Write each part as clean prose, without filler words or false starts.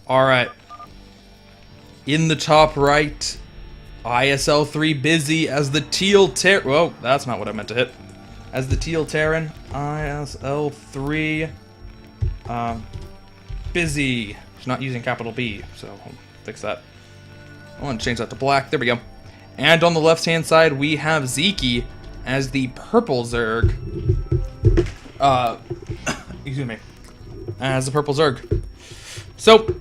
Alright. In the top right, ISL 3 Bizzy as the Teal Terran. Whoa, that's not what I meant to hit. As the Teal Terran, ISL 3 Bizzy. He's not using capital B, so I'll fix that. I want to change that to black. There we go. And on the left-hand side, we have Sziky as the purple Zerg. Excuse me. As the purple Zerg. So,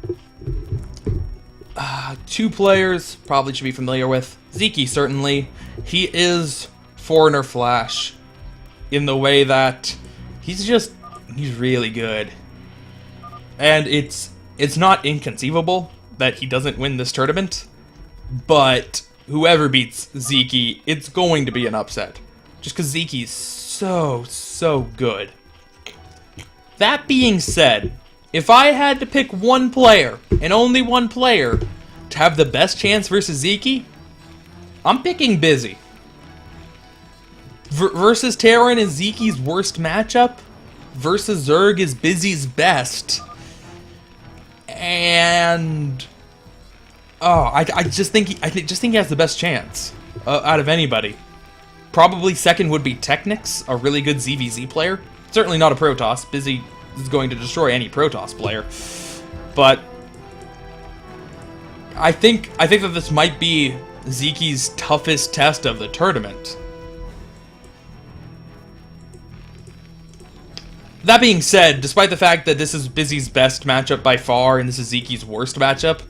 two players probably should be familiar with. Sziky, certainly. He is Foreigner Flash in the way that he's really good. And it's not inconceivable that he doesn't win this tournament, but whoever beats Sziky, it's going to be an upset. Just because Sziky's so good. That being said, if I had to pick one player, and only one player, to have the best chance versus Sziky, I'm picking Bizzy. Versus Terran is Sziky's worst matchup. Versus Zerg is Bizzy's best. And I just think he has the best chance out of anybody. Probably second would be Technics, a really good ZVZ player. Certainly not a Protoss. Bizzy is going to destroy any Protoss player. But I think that this might be Sziky's toughest test of the tournament. That being said, despite the fact that this is Bizzy's best matchup by far, and this is Sziky's worst matchup,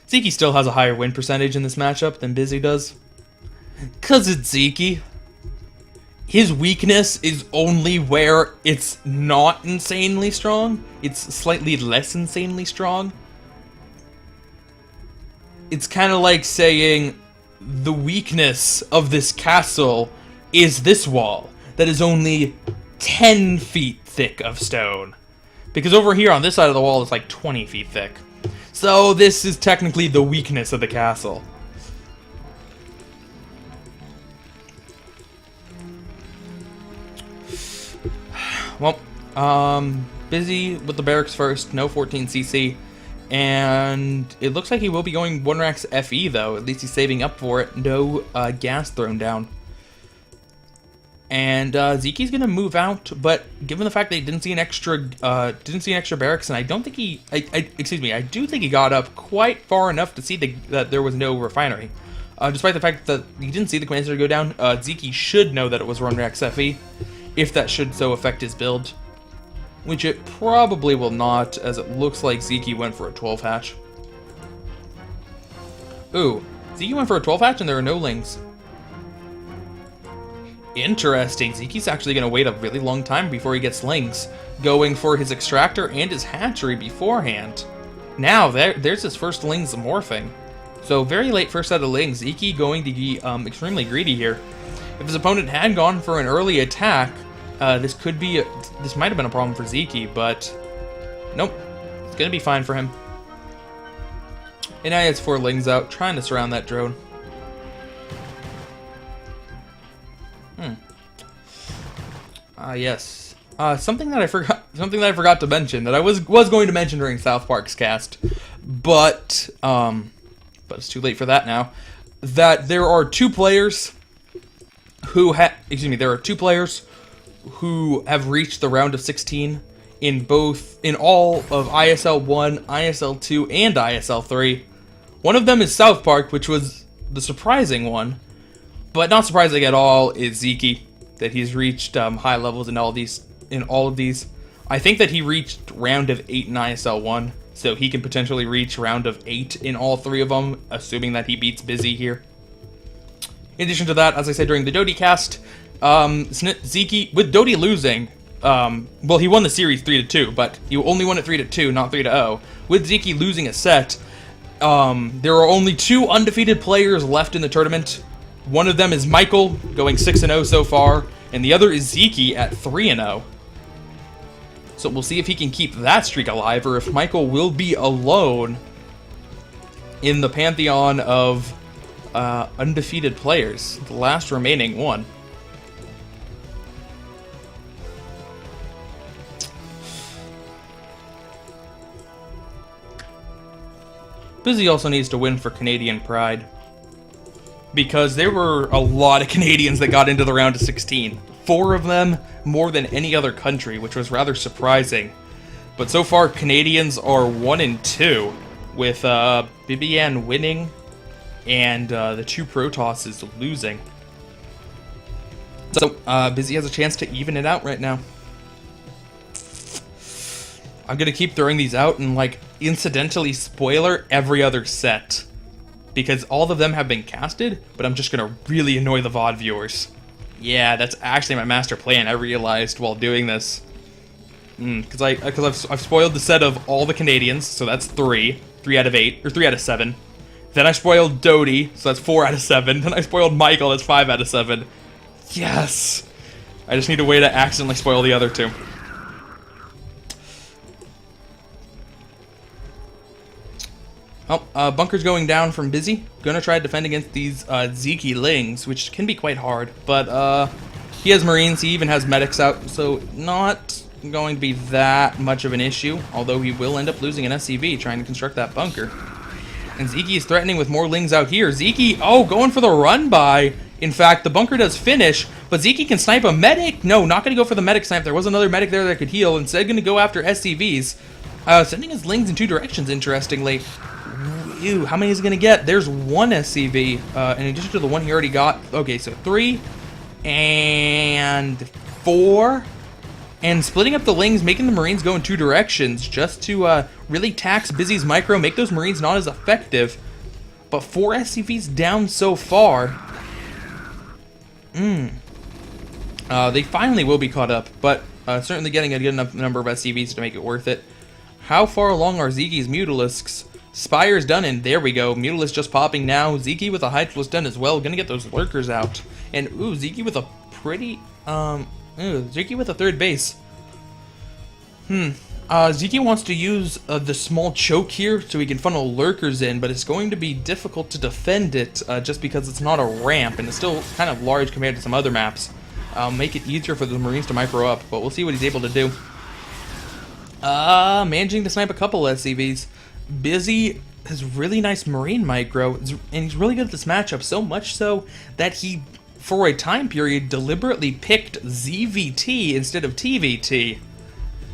Sziky still has a higher win percentage in this matchup than Bizzy does. 'Cause it's Sziky. His weakness is only where it's not insanely strong. It's slightly less insanely strong. It's kind of like saying, the weakness of this castle is this wall that is only 10 feet thick of stone. Because over here on this side of the wall it's like 20 feet thick. So this is technically the weakness of the castle. Well, Bizzy with the barracks first, no 14 CC. And it looks like he will be going 1 Rax FE though, at least he's saving up for it. No gas thrown down. And Sziky's gonna move out, but given the fact that he didn't see an extra barracks, and I don't think I do think he got up quite far enough to see that there was no refinery. Despite the fact that he didn't see the command center go down, Sziky should know that it was 1 Rax FE, if that should so affect his build. Which it probably will not, as it looks like Sziky went for a 12 hatch. Ooh, Sziky went for a 12 hatch and there are no lings. Interesting. Sziky's actually going to wait a really long time before he gets lings, going for his extractor and his hatchery beforehand. Now, there's his first lings morphing. So very late first set of lings. Sziky going to be extremely greedy here. If his opponent had gone for an early attack, this might have been a problem for Sziky, but nope, it's gonna be fine for him. And now he has 4 lings out, trying to surround that drone. Yes. Something that I forgot to mention, that I was going to mention during South Park's cast, but it's too late for that now. That there are two players who have reached the round of 16 in all of ISL 1, ISL 2, and ISL 3. One of them is South Park, which was the surprising one, but not surprising at all is Sziky, that he's reached high levels in all of these. I think that he reached round of 8 in ISL 1, so he can potentially reach round of 8 in all 3 of them, assuming that he beats Bizzy here. In addition to that, as I said during the Dodie cast, Sziky, with Dodie losing, well, he won the series 3-2, but he only won it 3-2, not 3-0. With Sziky losing a set, there are only 2 undefeated players left in the tournament. One of them is Michael, going 6-0 so far, and the other is Sziky at 3-0. So we'll see if he can keep that streak alive, or if Michael will be alone in the pantheon of undefeated players, the last remaining one. Bizzy also needs to win for Canadian pride. Because there were a lot of Canadians that got into the round of 16. 4 of them, more than any other country, which was rather surprising. But so far, Canadians are 1-2, with Bibian winning and the 2 Protosses losing. So, Bizzy has a chance to even it out right now. I'm gonna keep throwing these out and, like, incidentally spoiler every other set. Because all of them have been casted, but I'm just gonna really annoy the VOD viewers. Yeah, that's actually my master plan, I realized while doing this. Because I've spoiled the set of all the Canadians, so that's 3 out of 8, or 3 out of 7. Then I spoiled Dodie, so that's 4 out of 7. Then I spoiled Michael, that's 5 out of 7. Yes! I just need a way to accidentally spoil the other 2. Oh, bunker's going down from Bizzy. Gonna try to defend against these Sziky Lings, which can be quite hard. But he has Marines, he even has medics out, so not going to be that much of an issue. Although he will end up losing an SCV trying to construct that bunker. And Sziky is threatening with more Lings out here. Sziky, oh, going for the run by. In fact, the bunker does finish, but Sziky can snipe a medic. No, not going to go for the medic snipe. There was another medic there that could heal. Instead, going to go after SCVs. Sending his Lings in 2 directions, interestingly. Ew, how many is he going to get? There's 1 SCV, in addition to the 1 he already got. Okay, so 3 and 4. And splitting up the Lings, making the Marines go in 2 directions, just to really tax Bizzy's micro, make those Marines not as effective. But 4 SCVs down so far. They finally will be caught up, but certainly getting a good enough number of SCVs to make it worth it. How far along are Sziky's Mutalisks? Spire's done, and there we go. Mutalisk just popping now. Sziky with a Hydralisk done as well. Gonna get those Lurkers out. And, ooh, Sziky with a pretty, Sziky with a 3rd base. Sziky wants to use the small choke here so he can funnel Lurkers in, but it's going to be difficult to defend it just because it's not a ramp, and it's still kind of large compared to some other maps. Make it easier for the Marines to micro up, but we'll see what he's able to do. Managing to snipe a couple SCVs. Bizzy has really nice Marine micro, and he's really good at this matchup, so much so that he, for a time period, deliberately picked ZVT instead of TVT.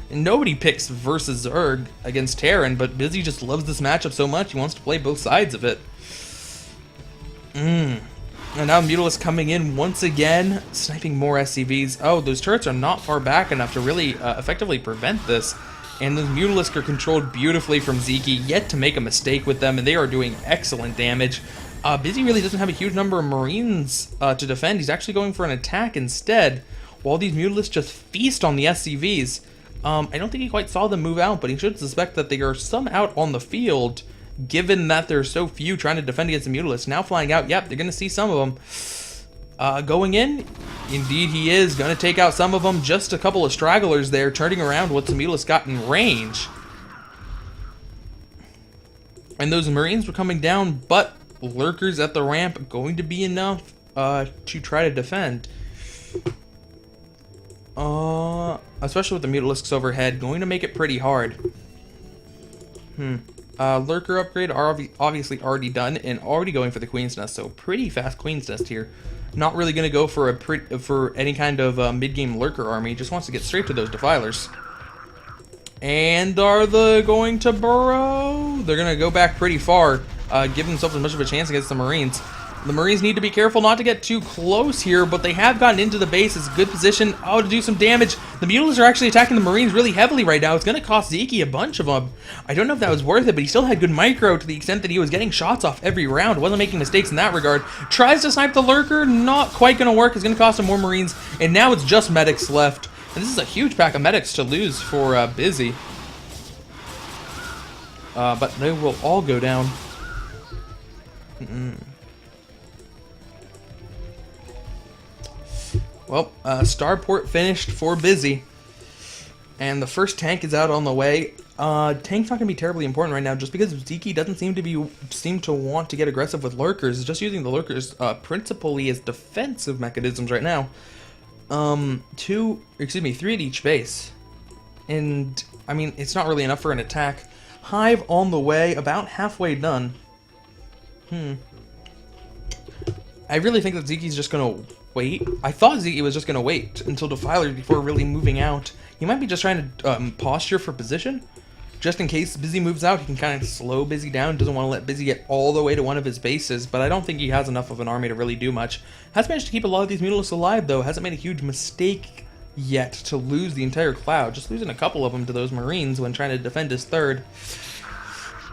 And nobody picks versus Zerg against Terran, but Bizzy just loves this matchup so much, he wants to play both sides of it. And now Mutalisk coming in once again, sniping more SCVs. Oh, those turrets are not far back enough to really effectively prevent this. And those Mutalisk are controlled beautifully from Sziky, yet to make a mistake with them, and they are doing excellent damage. Bizzy really doesn't have a huge number of Marines to defend. He's actually going for an attack instead, while these Mutalisks just feast on the SCVs. I don't think he quite saw them move out, but he should suspect that they are some out on the field, given that there's so few trying to defend against the Mutalisks. Now flying out, yep, they're going to see some of them. Going in, indeed he is going to take out some of them. Just a couple of stragglers there, turning around what the Mutalisk got in range. And those Marines were coming down, but Lurkers at the ramp going to be enough to try to defend. Especially with the Mutalisks overhead, going to make it pretty hard. Lurker upgrade are obviously already done and already going for the Queen's Nest, so pretty fast Queen's Nest here. Not really going to go for any kind of mid-game Lurker army, just wants to get straight to those Defilers. And are they going to burrow? They're going to go back pretty far, give themselves as much of a chance against the Marines. The Marines need to be careful not to get too close here, but they have gotten into the base. It's a good position. Oh, to do some damage. The Mutalisks are actually attacking the Marines really heavily right now. It's going to cost Sziky a bunch of them. I don't know if that was worth it, but he still had good micro to the extent that he was getting shots off every round. Wasn't making mistakes in that regard. Tries to snipe the Lurker. Not quite going to work. It's going to cost him more Marines. And now it's just medics left. And this is a huge pack of medics to lose for Bizzy. But they will all go down. Well, Starport finished for Bizzy, and the first tank is out on the way. Tank's not going to be terribly important right now, just because Sziky doesn't seem to want to get aggressive with Lurkers. He's just using the Lurkers principally as defensive mechanisms right now. 3 at each base, and I mean it's not really enough for an attack. Hive on the way, about halfway done. I really think that Sziky's just gonna wait. I thought Sziky was just gonna wait until Defiler before really moving out. He might be just trying to posture for position. Just in case Bizzy moves out, he can kind of slow Bizzy down. Doesn't want to let Bizzy get all the way to one of his bases, but I don't think he has enough of an army to really do much. Has managed to keep a lot of these Mutalisks alive, though. Hasn't made a huge mistake yet to lose the entire cloud. Just losing a couple of them to those Marines when trying to defend his third.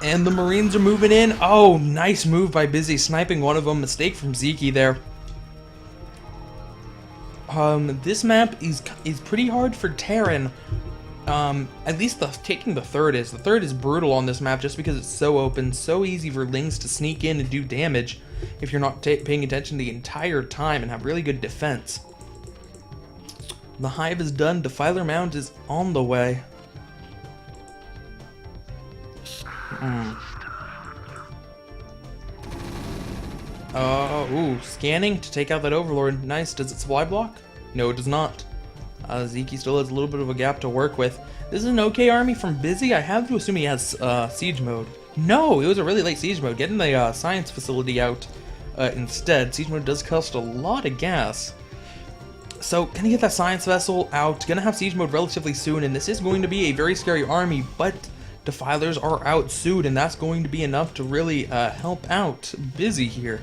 And the Marines are moving in. Oh, nice move by Bizzy, sniping one of them. Mistake from Sziky there. This map is pretty hard for Terran. At least taking the third is. The third is brutal on this map just because it's so open, so easy for Lings to sneak in and do damage if you're not paying attention the entire time and have really good defense. The Hive is done. Defiler Mound is on the way. Ooh, scanning to take out that Overlord. Nice. Does it supply block? No, it does not. Sziky still has a little bit of a gap to work with. This is an okay army from Bizzy. I have to assume he has siege mode. No, it was a really late siege mode. Getting the science facility out instead. Siege mode does cost a lot of gas. So, gonna get that science vessel out. Gonna have siege mode relatively soon, and this is going to be a very scary army, but Defilers are out soon, and that's going to be enough to really help out Bizzy here.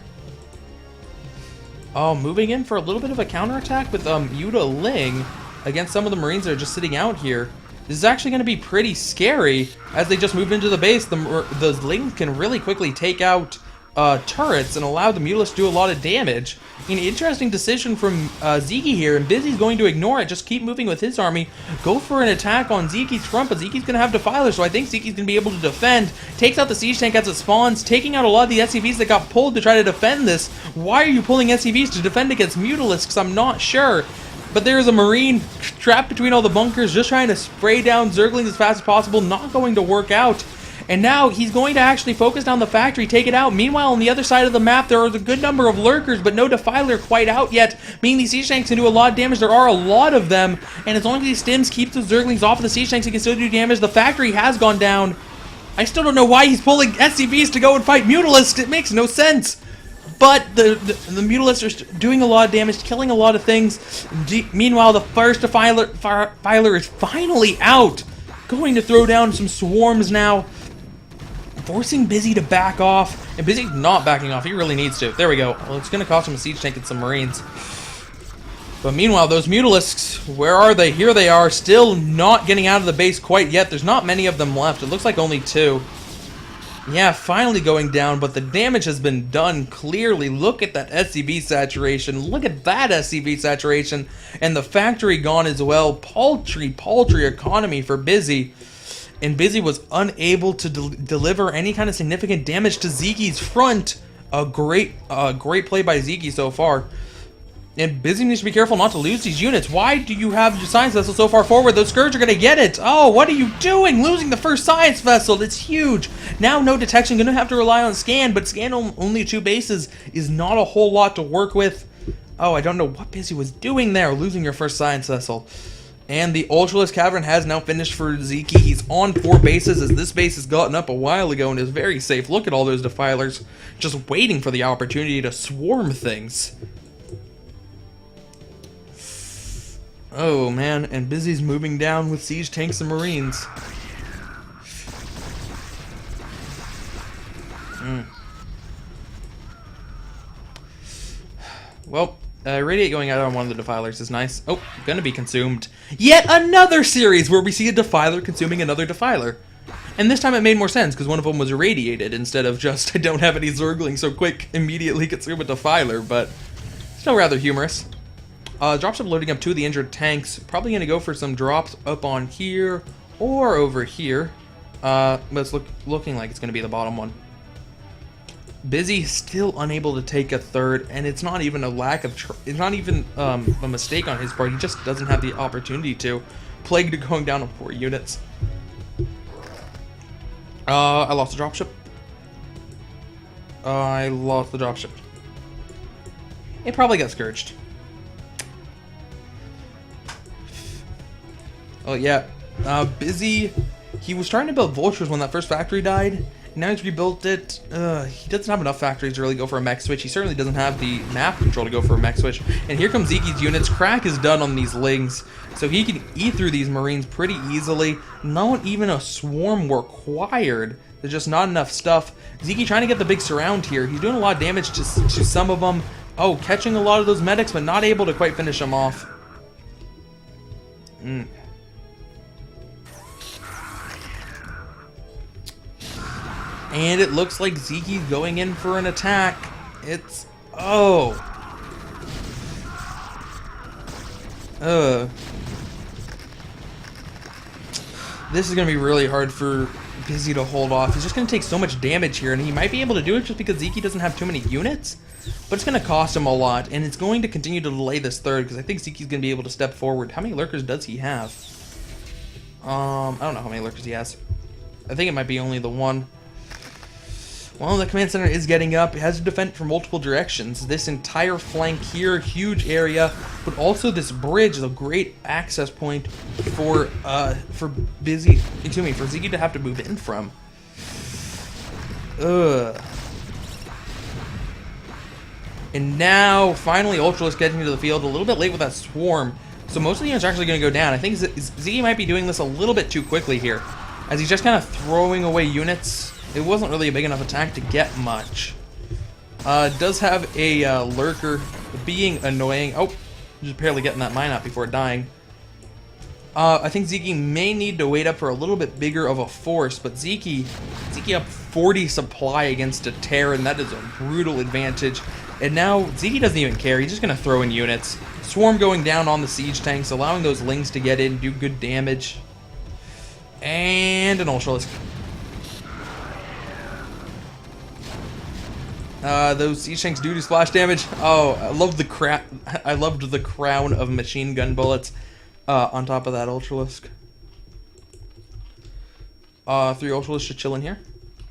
Moving in for a little bit of a counterattack with Yuta Ling against some of the Marines that are just sitting out here. This is actually going to be pretty scary as they just move into the base. The Lings can really quickly take out turrets and allow the Mutalisks to do a lot of damage. An interesting decision from Sziky here, and Bizzy's going to ignore it, just keep moving with his army, go for an attack on Zyky's front, but Zyky's going to have Defilers, so I think Zyky's going to be able to defend. Takes out the siege tank as it spawns, taking out a lot of the SCVs that got pulled to try to defend this. Why are you pulling SCVs to defend against Mutalisks? I'm not sure. But there's a Marine trapped between all the bunkers, just trying to spray down Zerglings as fast as possible, not going to work out. And now he's going to actually focus down the factory, take it out. Meanwhile, on the other side of the map, there is a good number of lurkers, but no Defiler quite out yet, meaning these siege tanks can do a lot of damage. There are a lot of them, and as long as these stims keep the Zerglings off of the siege tanks, he can still do damage. The factory has gone down. I still don't know why he's pulling SCVs to go and fight Mutalisks. It makes no sense. But the Mutalisks are doing a lot of damage, killing a lot of things. Meanwhile, the first Defiler is finally out. Going to throw down some swarms now, forcing Bizzy to back off. And Bizzy's not backing off. He really needs to. There we go. Well, it's going to cost him a siege tank and some Marines. But meanwhile, those Mutalisks, where are they? Here they are, still not getting out of the base quite yet. There's not many of them left. It looks like only 2. Yeah, finally going down, but the damage has been done clearly. Look at that SCV saturation. Look at that SCV saturation. And the factory gone as well. Paltry economy for Bizzy. And Bizzy was unable to deliver any kind of significant damage to Zyky's front. A great play by Sziky so far. And Bizzy needs to be careful not to lose these units. Why do you have your science vessel so far forward? Those Scourge are going to get it. Oh, what are you doing? Losing the first science vessel. It's huge. Now no detection. Going to have to rely on scan, but scan only 2 bases is not a whole lot to work with. Oh, I don't know what Bizzy was doing there. Losing your first science vessel. And the Ultralisk Cavern has now finished for Sziky. He's on 4 bases as this base has gotten up a while ago and is very safe. Look at all those Defilers just waiting for the opportunity to swarm things. Oh man, and Bizzy's moving down with siege tanks and Marines. Well, Radiate going out on one of the Defilers is nice. Oh, gonna be consumed. Yet another series where we see a Defiler consuming another Defiler. And this time it made more sense because one of them was irradiated instead of just, I don't have any Zerglings so quick, immediately consume a Defiler, but still rather humorous. Dropship loading up 2 of the injured tanks. Probably going to go for some drops up on here or over here. But it's looking like it's going to be the bottom one. Bizzy still unable to take a third, and it's not even a lack of... it's not even a mistake on his part. He just doesn't have the opportunity to. Plague going down on 4 units. I lost the dropship. I lost the dropship. It probably got scourged. Oh yeah, Bizzy He was trying to build vultures when that first factory died. Now he's rebuilt it. He doesn't have enough factories to really go for a mech switch. He certainly doesn't have the map control to go for a mech switch. And here comes Sziky's units. Crack is done on these lings, so he can eat through these marines pretty easily. Not even a swarm required. There's just not enough stuff. Sziky trying to get the big surround here. He's doing a lot of damage to some of them. Oh, catching a lot of those medics, but not able to quite finish them off. And it looks like Sziky's going in for an attack. It's... oh. This is going to be really hard for Bizzy to hold off. He's just going to take so much damage here, and he might be able to do it just because Sziky doesn't have too many units. But it's going to cost him a lot, and it's going to continue to delay this third, because I think Sziky's going to be able to step forward. How many lurkers does he have? I don't know how many lurkers he has. I think it might be only the one. Well, the command center is getting up. It has to defend from multiple directions. This entire flank here, huge area, but also this bridge is a great access point for Bizzy, excuse me, for Sziky to have to move in from. And now, finally, Ultralisk getting into the field a little bit late with that swarm. So most of the units are actually going to go down. I think Sziky might be doing this a little bit too quickly here, as he's just kind of throwing away units. It wasn't really a big enough attack to get much. Does have a lurker being annoying. Oh, just barely getting that mine out before dying. I think Sziky may need to wait up for a little bit bigger of a force, but Sziky up 40 supply against a Terran. That is a brutal advantage. And now Sziky doesn't even care. He's just going to throw in units. Swarm going down on the siege tanks, allowing those lings to get in, do good damage. And an Ultralisk. Those siege tanks do splash damage. Oh, I love the I loved the crown of machine gun bullets on top of that Ultralisk. 3 Ultralisks should chill in here.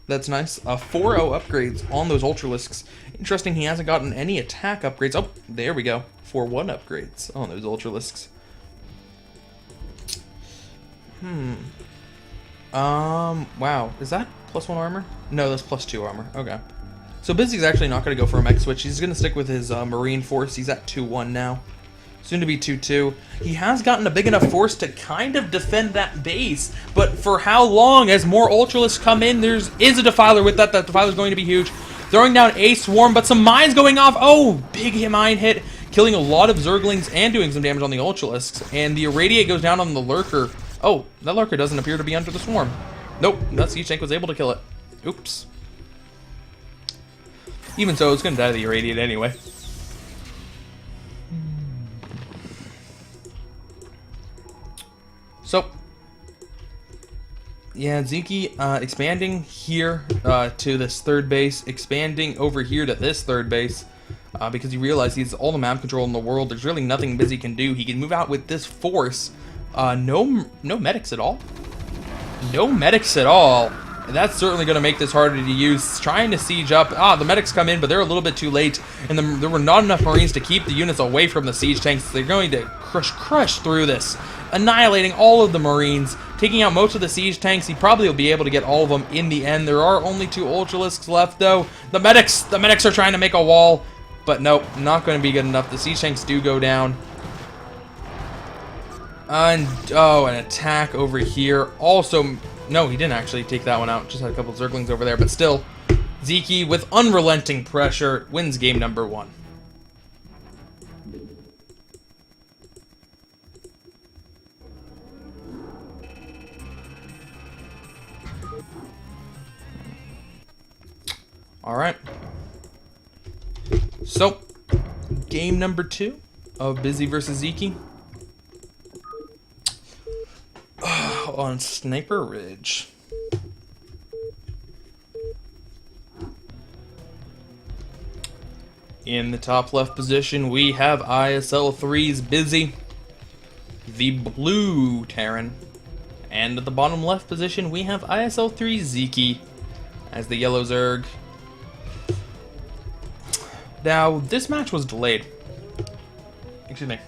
That's nice. 4-0 upgrades on those Ultralisks. Interesting, he hasn't gotten any attack upgrades. Oh, there we go. 4-1 upgrades on those Ultralisks. Wow. Is that +1 armor? No, that's +2 armor. Okay. So Bizzy's actually not going to go for a mech switch. He's going to stick with his Marine force. He's at 2-1 now. Soon to be 2-2. He has gotten a big enough force to kind of defend that base. But for how long? As more Ultralisks come in, there is a Defiler with that. That Defiler is going to be huge. Throwing down a swarm, but some mines going off. Oh, big mine hit. Killing a lot of Zerglings and doing some damage on the Ultralisks. And the Irradiate goes down on the Lurker. Oh, that Lurker doesn't appear to be under the swarm. Nope, that siege tank was able to kill it. Oops. Even so, it's going to die to the Irradiate anyway. So, yeah, Sziky expanding here to this third base, expanding over here to this third base, because he realized he has all the map control in the world. There's really nothing Bizzy can do. He can move out with this force. No medics at all. No medics at all. And that's certainly going to make this harder to use. Trying to siege up. The medics come in, but they're a little bit too late. And there were not enough Marines to keep the units away from the siege tanks. They're going to crush through this. Annihilating all of the Marines. Taking out most of the siege tanks. He probably will be able to get all of them in the end. There are only 2 Ultralisks left, though. The medics are trying to make a wall. But nope, not going to be good enough. The siege tanks do go down. And, oh, an attack over here. Also... no, he didn't actually take that one out. Just had a couple of Zerglings over there. But still, Sziky, with unrelenting pressure, wins game number 1. Alright. So, game number 2 of Bizzy versus Sziky. On Sniper Ridge. In the top left position, we have ISL 3's Bizzy, the blue Terran. And at the bottom left position, we have ISL 3's Sziky as the yellow Zerg. Now, this match was delayed. Excuse me.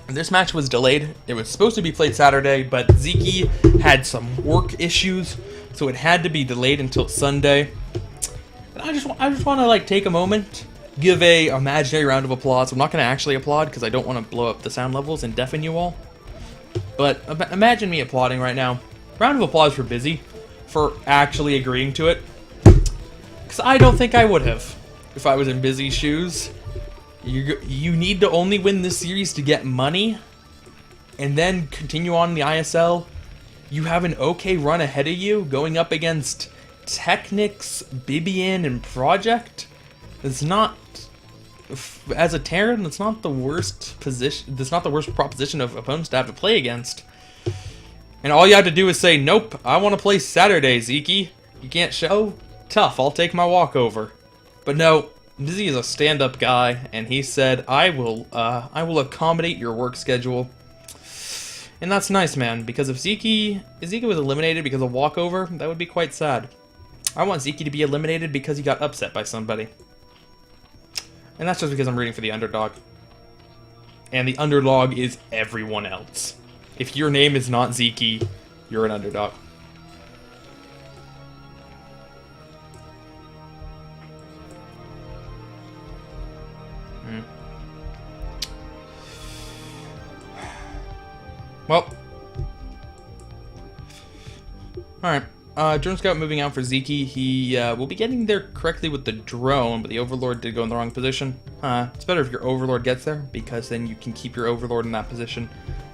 This match was delayed. It was supposed to be played Saturday, but Sziky had some work issues, so it had to be delayed until Sunday. And I just want to like take a moment, give a imaginary round of applause. I'm not going to actually applaud because I don't want to blow up the sound levels and deafen you all. But imagine me applauding right now. Round of applause for Bizzy for actually agreeing to it. Because I don't think I would have if I was in Bizzy's shoes. You need to only win this series to get money, and then continue on in the ISL. You have an okay run ahead of you, going up against Technics, Bibian, and Project. It's not, as a Terran, it's not the worst position. That's not the worst proposition of opponents to have to play against. And all you have to do is say, "Nope, I want to play Saturday, Sziky. You can't show? Tough. I'll take my walkover." But no. Bizzy is a stand-up guy, and he said, I will accommodate your work schedule. And that's nice, man, because if Sziky was eliminated because of walkover, that would be quite sad. I want Sziky to be eliminated because he got upset by somebody. And that's just because I'm rooting for the underdog. And the underdog is everyone else. If your name is not Sziky, you're an underdog. Well, alright, Drone Scout moving out for Sziky. He will be getting there correctly with the drone, but the Overlord did go in the wrong position. It's better if your Overlord gets there, because then you can keep your Overlord in that position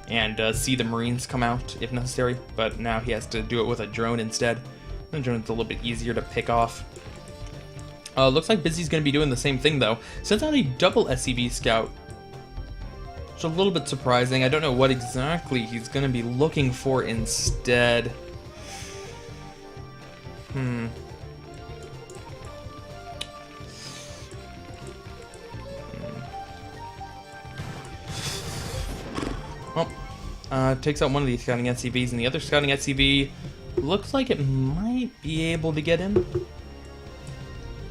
and see the Marines come out if necessary, but now he has to do it with a drone instead. The drone's a little bit easier to pick off. Looks like Bizzy's going to be doing the same thing, though. Sends out a double SCV Scout. It's a little bit surprising. I don't know what exactly he's going to be looking for instead. Well, takes out one of these scouting SCVs, and the other scouting SCV looks like it might be able to get in.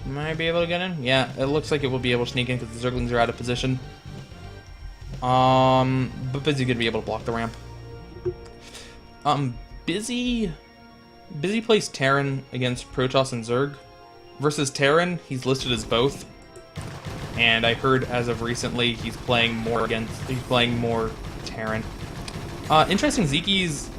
Might be able to get in? Yeah, it looks like it will be able to sneak in because the Zerglings are out of position. But Bizzy's gonna be able to block the ramp. Bizzy plays Terran against Protoss and Zerg. Versus Terran, he's listed as both. And I heard as of recently he's playing more Terran. Interesting, Sziky's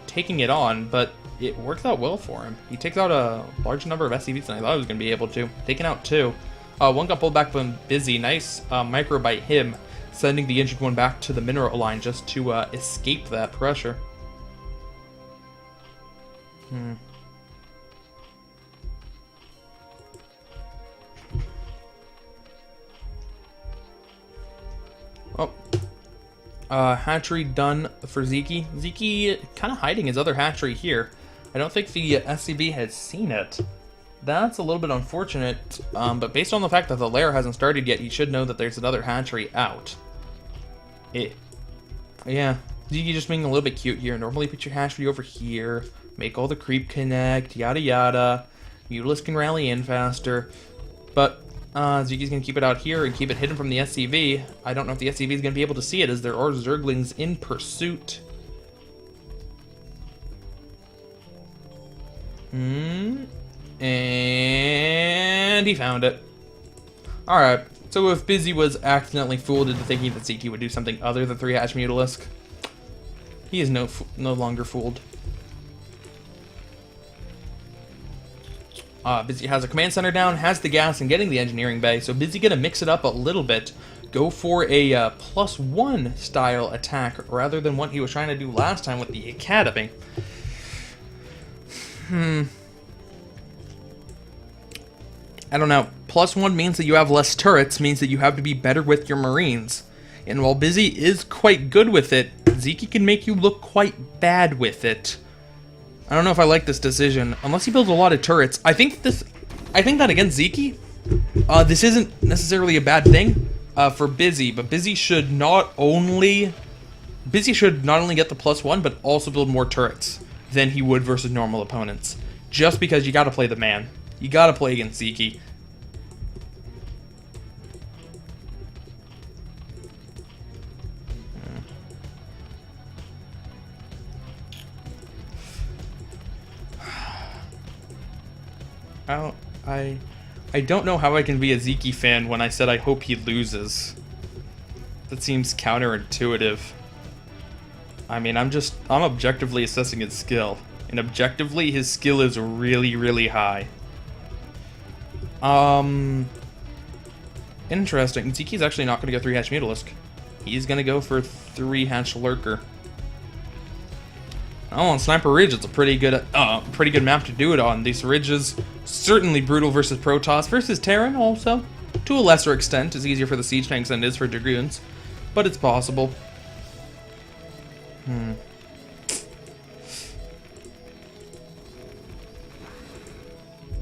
taking it on, but it works out well for him. He takes out a large number of SCVs than I thought he was gonna be able to. Taking out 2. One got pulled back from Bizzy. Nice micro by him, sending the injured one back to the mineral line just to escape that pressure. Oh. Hatchery done for Sziky. Sziky kind of hiding his other hatchery here. I don't think the SCB has seen it. That's a little bit unfortunate, but based on the fact that the lair hasn't started yet, he should know that there's another hatchery out. Yeah, Sziky just being a little bit cute here. Normally put your hatchery over here, make all the creep connect, yada yada. Mutalisk can rally in faster, but Sziky's going to keep it out here and keep it hidden from the SCV. I don't know if the SCV is going to be able to see it, as there are Zerglings in pursuit. And he found it. Alright, so if Bizzy was accidentally fooled into thinking that Sziky would do something other than 3-hatch Mutalisk, he is no longer fooled. Bizzy has a command center down, has the gas, and getting the engineering bay, so Bizzy gonna mix it up a little bit. Go for a +1 style attack rather than what he was trying to do last time with the Academy. I don't know. +1 means that you have less turrets, means that you have to be better with your Marines. And while Bizzy is quite good with it, Sziky can make you look quite bad with it. I don't know if I like this decision. Unless he builds a lot of turrets. I think that against Sziky, this isn't necessarily a bad thing for Bizzy, but Bizzy should not only get the +1, but also build more turrets than he would versus normal opponents. Just because you gotta play the man. You gotta play against Sziky. I I don't know how I can be a Sziky fan when I said I hope he loses. That seems counterintuitive. I mean, I'm objectively assessing his skill. And objectively, his skill is really, really high. Interesting. Zyky's actually not going to go 3-hatch Mutalisk. He's going to go for 3-hatch Lurker. Oh, on Sniper Ridge, it's a pretty good map to do it on. These ridges, certainly brutal versus Protoss. Versus Terran, also. To a lesser extent, it's easier for the siege tanks than it is for Dragoons. But it's possible.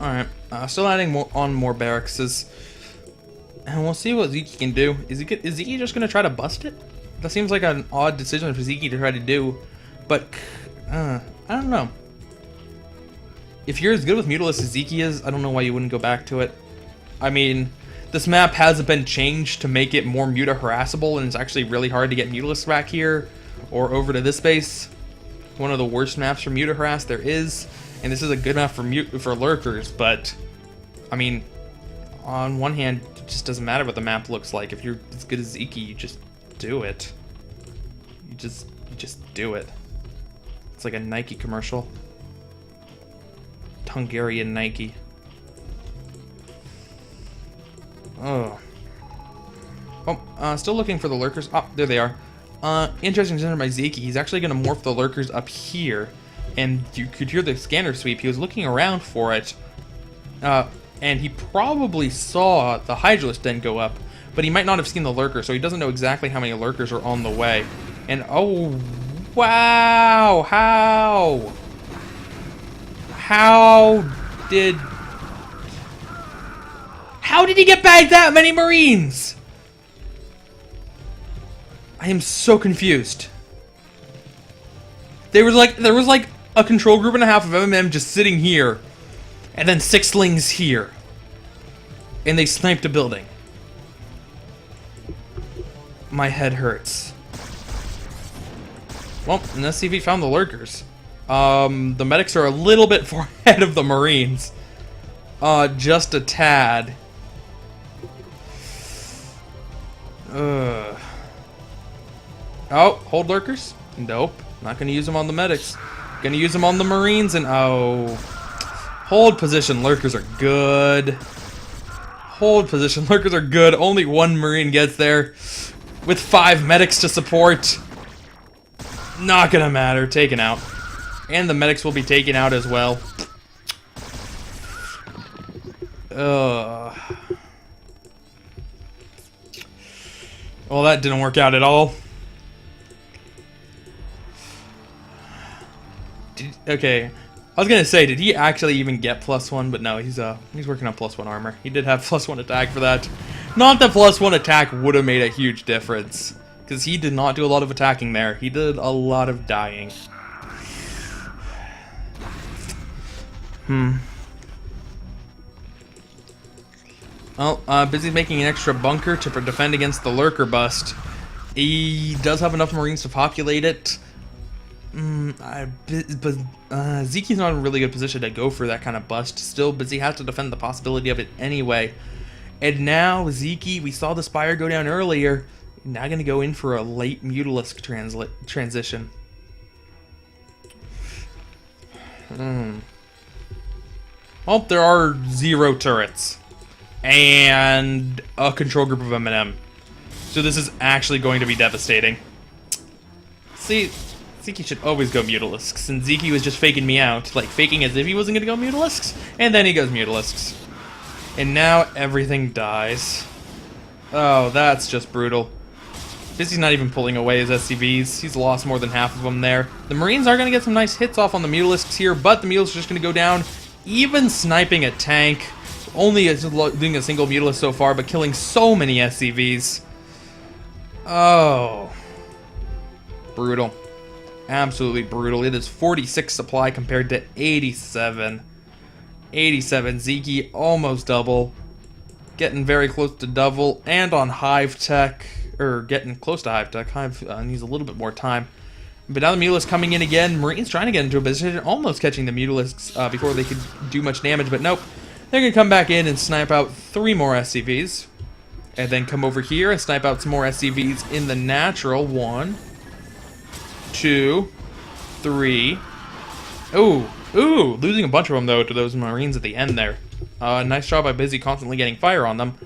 Alright, still adding more barracks, and we'll see what Sziky can do. Is Sziky just going to try to bust it? That seems like an odd decision for Sziky to try to do, but I don't know. If you're as good with Mutalisk as Sziky is, I don't know why you wouldn't go back to it. I mean, this map hasn't been changed to make it more Muta-harassable, and it's actually really hard to get Mutalisk back here, or over to this base. One of the worst maps for Muta-harass there is. And this is a good map for Lurkers, but I mean, on one hand, it just doesn't matter what the map looks like. If you're as good as Sziky, you just do it. You just do it. It's like a Nike commercial. Hungarian Nike. Oh. Oh, still looking for the Lurkers. Oh, there they are. Interesting decision by Sziky. He's actually going to morph the Lurkers up here. And you could hear the scanner sweep. He was looking around for it. And he probably saw the Hydralisk Den go up. But he might not have seen the Lurker, so he doesn't know exactly how many Lurkers are on the way. And oh, wow! How did he get back that many Marines? I am so confused. There was like a control group and a half of MMM just sitting here, and then 6 slings here, and they sniped a building. My head hurts. Well, and let's see if he found the Lurkers. The medics are a little bit far ahead of the Marines. Just a tad. Oh, hold Lurkers? Nope. Not gonna use them on the medics. Gonna use them on the Marines, and oh. Hold position Lurkers are good. Hold position Lurkers are good. Only 1 Marine gets there. With 5 medics to support. Not gonna matter. Taken out. And the medics will be taken out as well. Well, that didn't work out at all. Okay, I was gonna say, did he actually even get +1? But no, he's working on +1 armor. He did have +1 attack for that. Not that +1 attack would have made a huge difference, because he did not do a lot of attacking there. He did a lot of dying. Well, Bizzy's making an extra bunker to defend against the Lurker bust. He does have enough Marines to populate it. But Sziky's not in a really good position to go for that kind of bust. Still, Bizzy has to defend the possibility of it anyway. And now, Sziky, we saw the Spire go down earlier. Now going to go in for a late Mutalisk transition. Well, there are 0 turrets. And a control group of M&M. So this is actually going to be devastating. See, Sziky should always go Mutalisks, and Sziky was just faking me out, like faking as if he wasn't going to go Mutalisks, and then he goes Mutalisks. And now everything dies. Oh, that's just brutal. Bizzy's not even pulling away his SCVs. He's lost more than half of them there. The Marines are going to get some nice hits off on the Mutalisks here, but the Mutalisks are just going to go down, even sniping a tank. Only doing a single Mutalisk so far, but killing so many SCVs. Oh. Brutal. Absolutely brutal. It is 46 supply compared to 87. 87. Sziky almost double. Getting very close to double. And on Hive Tech. Or getting close to Hive Tech. Hive needs a little bit more time. But now the Mutalisk coming in again. Marines trying to get into a position. Almost catching the Mutalisks before they could do much damage. But nope. They're going to come back in and snipe out 3 more SCVs. And then come over here and snipe out some more SCVs in the natural. 1, 2, 3. Ooh, losing a bunch of them, though, to those Marines at the end there. Nice job by Bizzy constantly getting fire on them.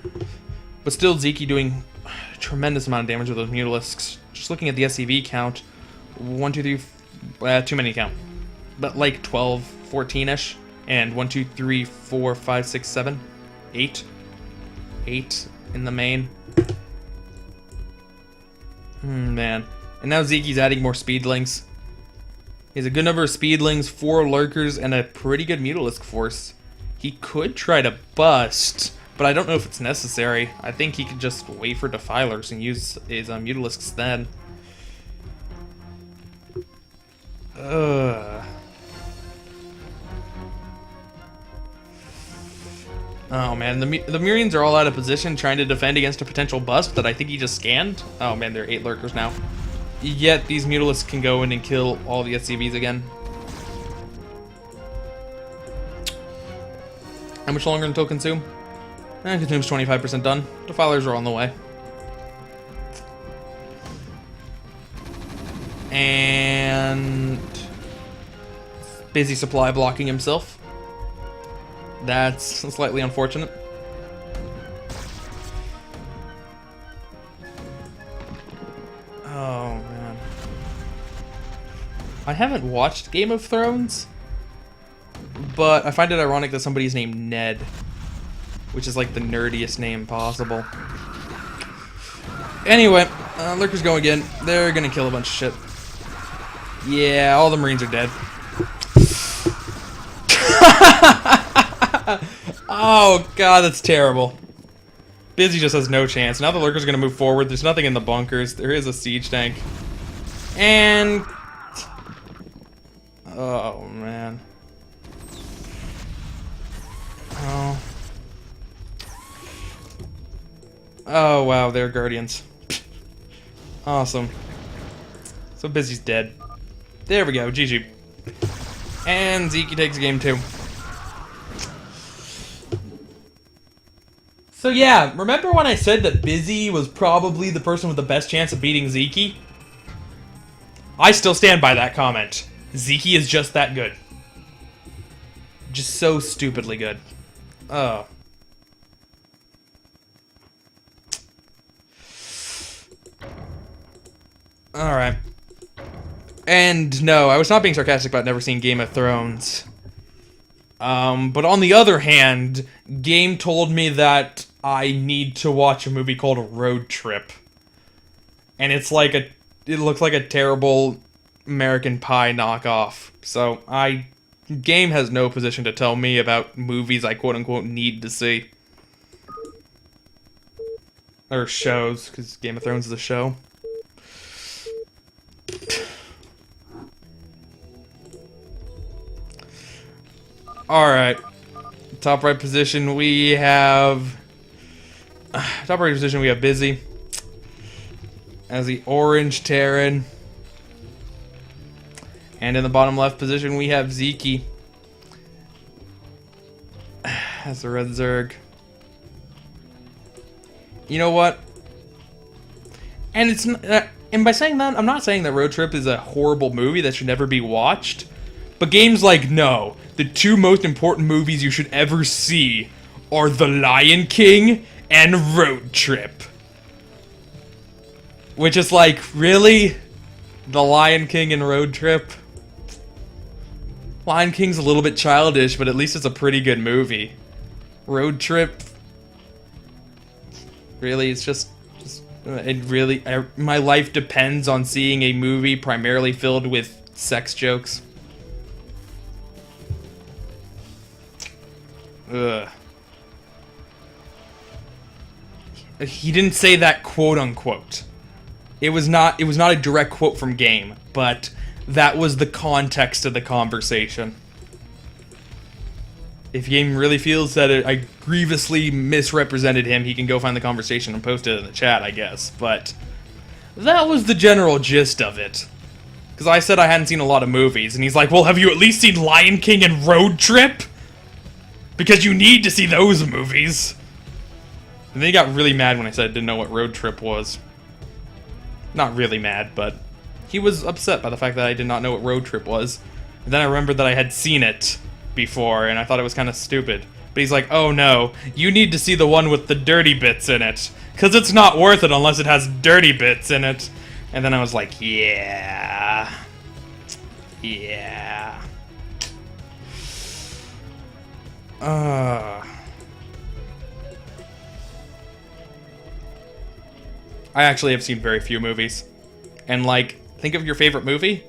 But still, Sziky doing a tremendous amount of damage with those Mutalisks. Just looking at the SCV count. 1, 2, 3... too many to count. But like 12, 14-ish. And 1, 2, 3, 4, 5, 6, 7, 8. 8 in the main. Man. And now Sziky's adding more speedlings. He has a good number of speedlings, 4 lurkers, and a pretty good Mutalisk force. He could try to bust, but I don't know if it's necessary. I think he could just wait for Defilers and use his Mutalisks then. Oh man, the Marines are all out of position trying to defend against a potential bust that I think he just scanned. Oh man, there are 8 lurkers now. Yet these Mutalisks can go in and kill all the SCVs again. How much longer until consume? Consume's 25% done. Defilers are on the way. And Bizzy supply blocking himself. That's slightly unfortunate. Oh, man. I haven't watched Game of Thrones, but I find it ironic that somebody's named Ned, which is like the nerdiest name possible. Anyway, Lurkers go again. They're gonna kill a bunch of shit. Yeah, all the Marines are dead. Oh god, that's terrible. Bizzy just has no chance. Now the Lurker's gonna move forward. There's nothing in the bunkers. There is a siege tank. And... oh, man. Oh. Oh, wow, they're Guardians. Awesome. So Bizzy's dead. There we go, GG. And Sziky takes game 2. So yeah, remember when I said that Bizzy was probably the person with the best chance of beating Sziky? I still stand by that comment. Sziky is just that good. Just so stupidly good. Oh. Alright. And no, I was not being sarcastic about never seeing Game of Thrones. But on the other hand, Game told me that I need to watch a movie called Road Trip. And it's like it looks like a terrible American Pie knockoff. So Game has no position to tell me about movies I quote-unquote need to see. Or shows, because Game of Thrones is a show. Alright. Top right position we have... top right position we have Bizzy. As the orange Terran. And in the bottom left position we have Sziky. As the red Zerg. You know what? And it's and by saying that, I'm not saying that Road Trip is a horrible movie that should never be watched. But Game's like, no. The 2 most important movies you should ever see are The Lion King and Road Trip. Which is like, really? The Lion King and Road Trip? Lion King's a little bit childish, but at least it's a pretty good movie. Road Trip? Really, it's just it really, my life depends on seeing a movie primarily filled with sex jokes. Ugh. He didn't say that quote unquote. It was not a direct quote from Game, but that was the context of the conversation. If Game really feels that I grievously misrepresented him, he can go find the conversation and post it in the chat, I guess. But that was the general gist of it. Because I said I hadn't seen a lot of movies, and he's like, well, have you at least seen Lion King and Road Trip? Because you need to see those movies. And then he got really mad when I said I didn't know what Road Trip was. Not really mad, but he was upset by the fact that I did not know what Road Trip was. And then I remembered that I had seen it before, and I thought it was kind of stupid. But he's like, oh no, you need to see the one with the dirty bits in it. Because it's not worth it unless it has dirty bits in it. And then I was like, yeah. Yeah. I actually have seen very few movies. And like, think of your favorite movie.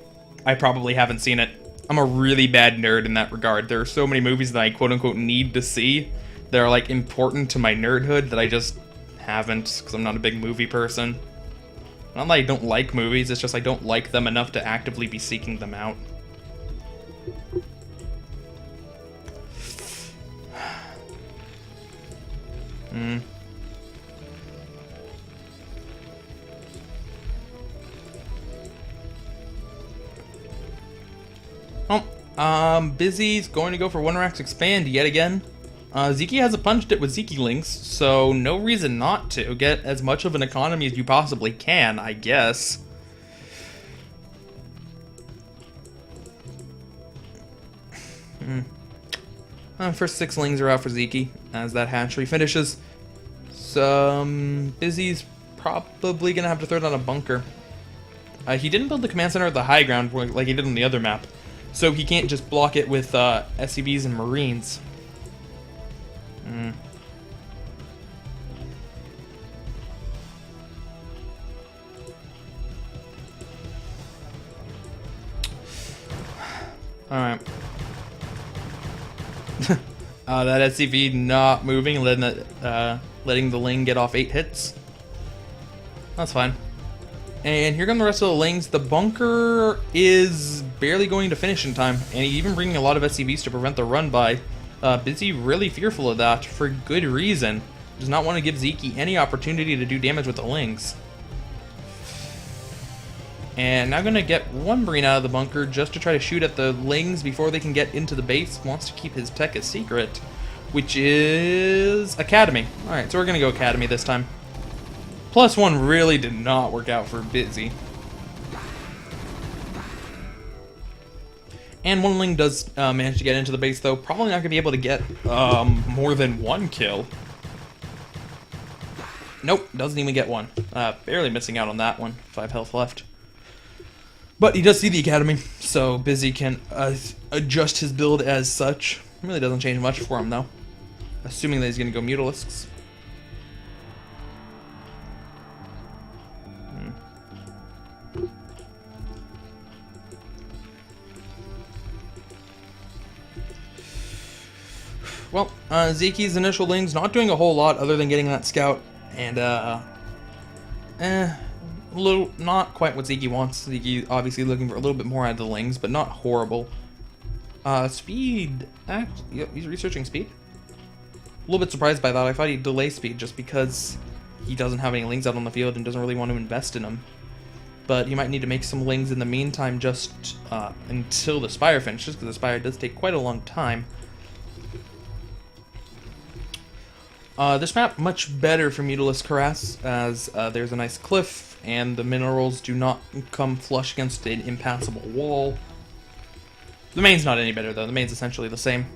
I probably haven't seen it. I'm a really bad nerd in that regard. There are so many movies that I quote-unquote need to see that are like important to my nerdhood that I just haven't, because I'm not a big movie person. Not that I don't like movies, it's just I don't like them enough to actively be seeking them out. Bizzy's going to go for one racks expand yet again. Sziky hasn't punched it with Sziky links, so no reason not to. Get as much of an economy as you possibly can, I guess. First 6 lings are out for Sziky as that hatchery finishes. So, Bizzy's probably going to have to throw down a bunker. He didn't build the command center at the high ground like he did on the other map, so he can't just block it with SCVs and Marines. Alright. That SCV not moving, letting the Ling get off 8 hits. That's fine. And here come the rest of the Lings. The bunker is barely going to finish in time, and even bringing a lot of SCVs to prevent the run by. Bizzy really fearful of that for good reason. Does not want to give Sziky any opportunity to do damage with the Lings. And now going to get one Marine out of the bunker just to try to shoot at the Lings before they can get into the base. Wants to keep his tech a secret, which is Academy. Alright, so we're going to go Academy this time. +1 really did not work out for Bizzy. And one Ling does manage to get into the base, though. Probably not going to be able to get more than 1 kill. Nope, doesn't even get 1. Barely missing out on that one. 5 health left. But he does see the Academy, so Bizzy can adjust his build as such. Really doesn't change much for him, though. Assuming that he's going to go Mutalisks. Well, Sziky's initial Ling's not doing a whole lot other than getting that scout, and not quite what Sziky wants. Sziky obviously looking for a little bit more out of the Lings, but not horrible. Speed, yep, he's researching speed. A little bit surprised by that. I thought he'd delay speed just because he doesn't have any Lings out on the field and doesn't really want to invest in them. But he might need to make some Lings in the meantime just until the Spire finishes, because the Spire does take quite a long time. This map much better for Mutalisk Harass, as there's a nice cliff, and the minerals do not come flush against an impassable wall. The main's not any better, though. The main's essentially the same.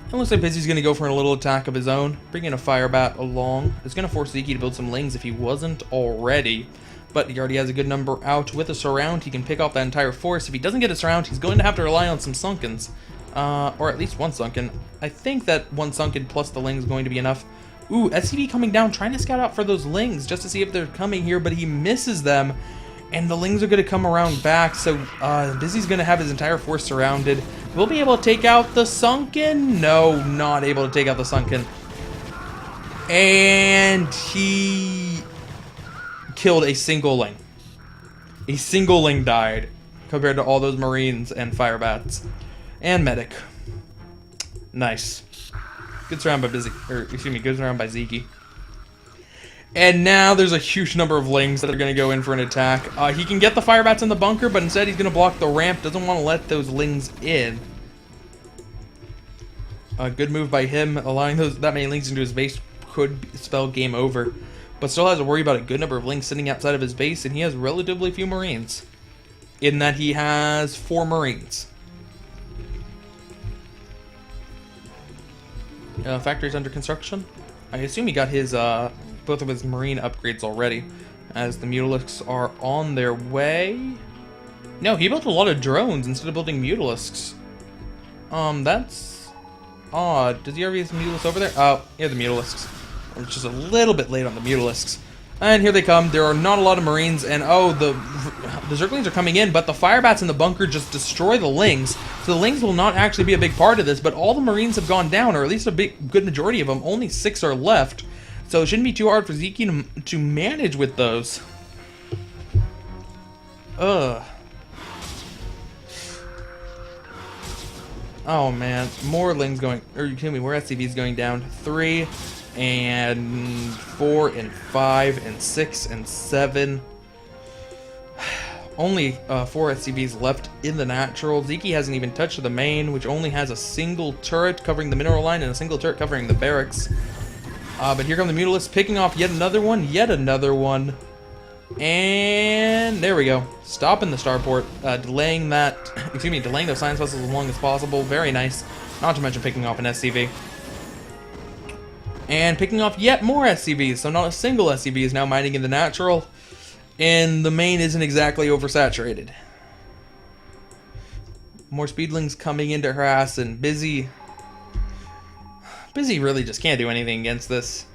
It looks like Bizzy's going to go for a little attack of his own, bringing a Fire Bat along. It's going to force Sziky to build some Lings if he wasn't already, but he already has a good number out. With a Surround, he can pick off that entire force. If he doesn't get a Surround, he's going to have to rely on some Sunkens. Or at least one Sunken. I think that one Sunken plus the Ling is going to be enough. Ooh, SCV coming down, trying to scout out for those Lings just to see if they're coming here, but he misses them. And the Lings are going to come around back, so Bizzy's going to have his entire force surrounded. Will be able to take out the Sunken? No, not able to take out the Sunken. And he killed a single Ling. A single Ling died compared to all those Marines and Fire Bats. And Medic. Nice. Good surround by Bizzy. Or, excuse me, good surround by Sziky. And now there's a huge number of Lings that are going to go in for an attack. He can get the Fire Bats in the bunker, but instead he's going to block the ramp. Doesn't want to let those Lings in. A good move by him, allowing that many links into his base could spell game over. But still has to worry about a good number of links sitting outside of his base, and he has relatively few Marines. In that he has 4 Marines. Factory's under construction. I assume he got his both of his Marine upgrades already, as the Mutalisks are on their way. No, he built a lot of drones instead of building Mutalisks. That's odd. Does he already have some Mutalisks over there? Oh, yeah, the Mutalisks. I'm just a little bit late on the Mutalisks. And here they come. There are not a lot of Marines, and oh, the Zerglings are coming in, but the Firebats in the bunker just destroy the Lings. So the Lings will not actually be a big part of this, but all the Marines have gone down, or at least a good majority of them. Only 6 are left, so it shouldn't be too hard for Sziky to manage with those. Ugh. Oh man, more Lings going, or you kidding me, more SCVs going down. 3 and 4 and 5 and 6 and 7. Only 4 SCVs left in the natural. Sziky hasn't even touched the main, which only has a single turret covering the mineral line and a single turret covering the barracks. But here come the Mutalisks picking off yet another one. And there we go. Stopping the starport, delaying those science vessels as long as possible. Very nice. Not to mention picking off an SCV. And picking off yet more SCVs, so not a single SCV is now mining in the natural. And the main isn't exactly oversaturated. More speedlings coming into harass, and Bizzy really just can't do anything against this.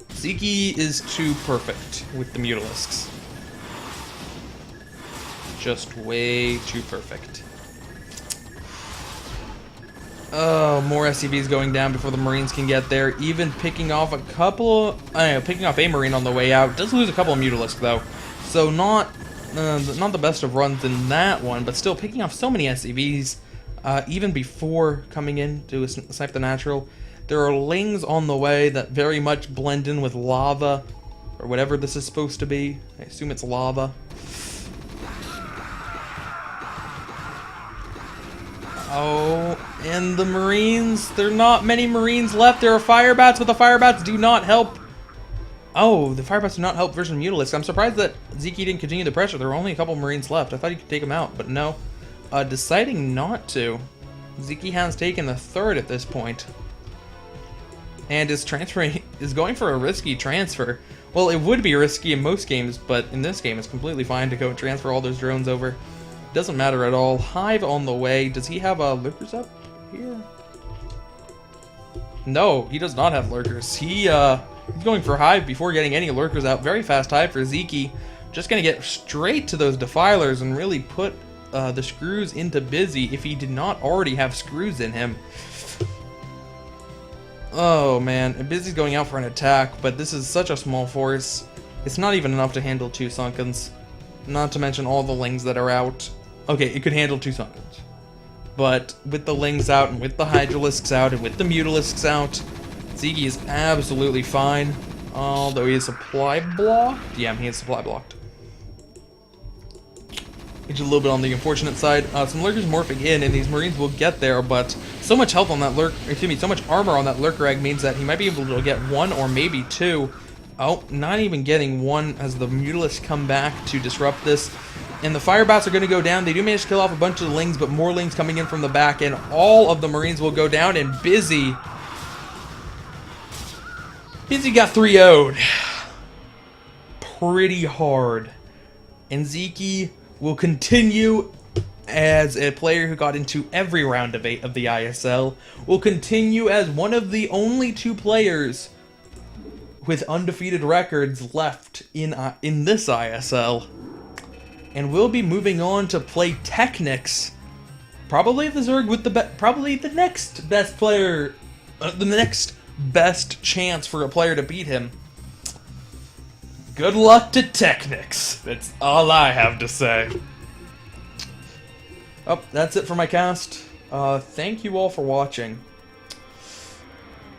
Sziky is too perfect with the Mutalisks. Just way too perfect. Oh, more SCVs going down before the Marines can get there. Even picking off picking off a Marine on the way out. Does lose a couple of Mutalisks though, so not the best of runs in that one. But still, picking off so many SCVs, even before coming in to snipe the natural. There are Lings on the way that very much blend in with lava, or whatever this is supposed to be. I assume it's lava. Oh, and the Marines, there are not many Marines left. There are Firebats, but the Firebats do not help. Oh, the Firebats do not help version Mutalisk. I'm surprised that Sziky didn't continue the pressure. There were only a couple Marines left. I thought he could take them out, but no. Deciding not to. Sziky has taken the third at this point. And is going for a risky transfer. Well, it would be risky in most games, but in this game it's completely fine to go transfer all those drones over. Doesn't matter at all. Hive on the way. Does he have lurkers up here? No, he does not have lurkers. He's going for Hive before getting any lurkers out. Very fast Hive for Sziky. Just going to get straight to those defilers and really put the screws into Bizzy if he did not already have screws in him. Oh man, and Bizzy's going out for an attack, but this is such a small force. It's not even enough to handle 2 Sunkens. Not to mention all the Lings that are out. Okay, it could handle 2 Sunkens. But with the Lings out, and with the Hydralisks out, and with the Mutalisks out, Sziky is absolutely fine. Although he is supply blocked? Yeah, he is supply blocked. Which is a little bit on the unfortunate side. Some lurkers morphing in, and these Marines will get there, but so much health on that so much armor on that lurker egg means that he might be able to get 1 or maybe 2. Oh, not even getting 1 as the Mutalisks come back to disrupt this. And the Firebats are going to go down. They do manage to kill off a bunch of the Lings, but more Lings coming in from the back, and all of the Marines will go down, and Bizzy got 3-0'd. Pretty hard. And Sziky will continue as a player who got into every round of 8 of the ISL, will continue as one of the only 2 players with undefeated records left in this ISL, and we'll be moving on to play Technics. Probably the Zerg with probably the next best player, the next best chance for a player to beat him. Good luck to Technics. That's all I have to say. Oh, that's it for my cast. Thank you all for watching.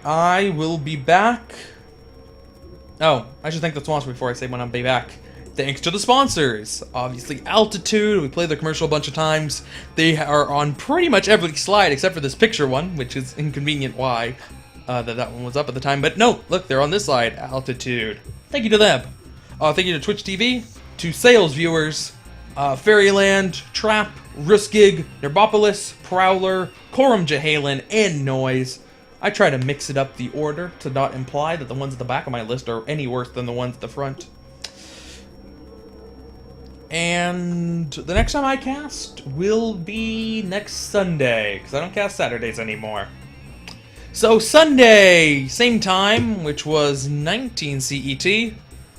I will be back. Oh, I should thank the sponsor before I say when I'll be back. thanks to the sponsors. Obviously, Altitude, we played the commercial a bunch of times. They are on pretty much every slide except for this picture one, which is inconvenient why that one was up at the time. But no, look, they're on this slide, Altitude. Thank you to them. Thank you to Twitch TV, to sales viewers, Fairyland, Trap, Ruskig, Nerbopolis, Prowler, Corum Jehalan, and Noise. I try to mix it up the order to not imply that the ones at the back of my list are any worse than the ones at the front. And the next time I cast will be next Sunday, because I don't cast Saturdays anymore. So Sunday, same time, which was 19 CET,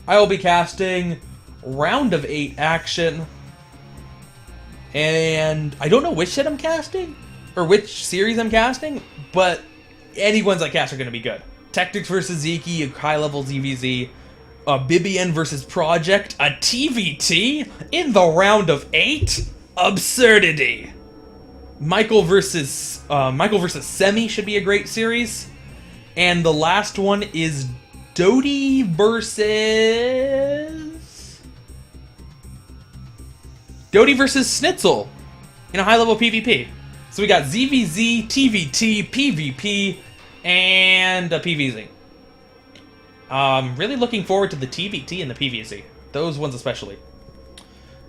I will be casting Round of 8 action. And I don't know which set I'm casting, or which series I'm casting, but any ones I cast are going to be good. Tactics versus Sziky, a high-level ZVZ. Bibian versus Project, a TVT in the round of 8? Absurdity. Michael versus Semi should be a great series. And the last one is Dodie versus Schnitzel in a high-level PvP. So we got ZVZ, TVT, PvP, and a PvZ. Really looking forward to the TVT and the PvZ. Those ones especially.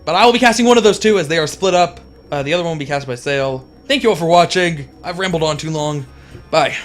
But I will be casting one of those two as they are split up. The other one will be cast by Sale. Thank you all for watching. I've rambled on too long. Bye.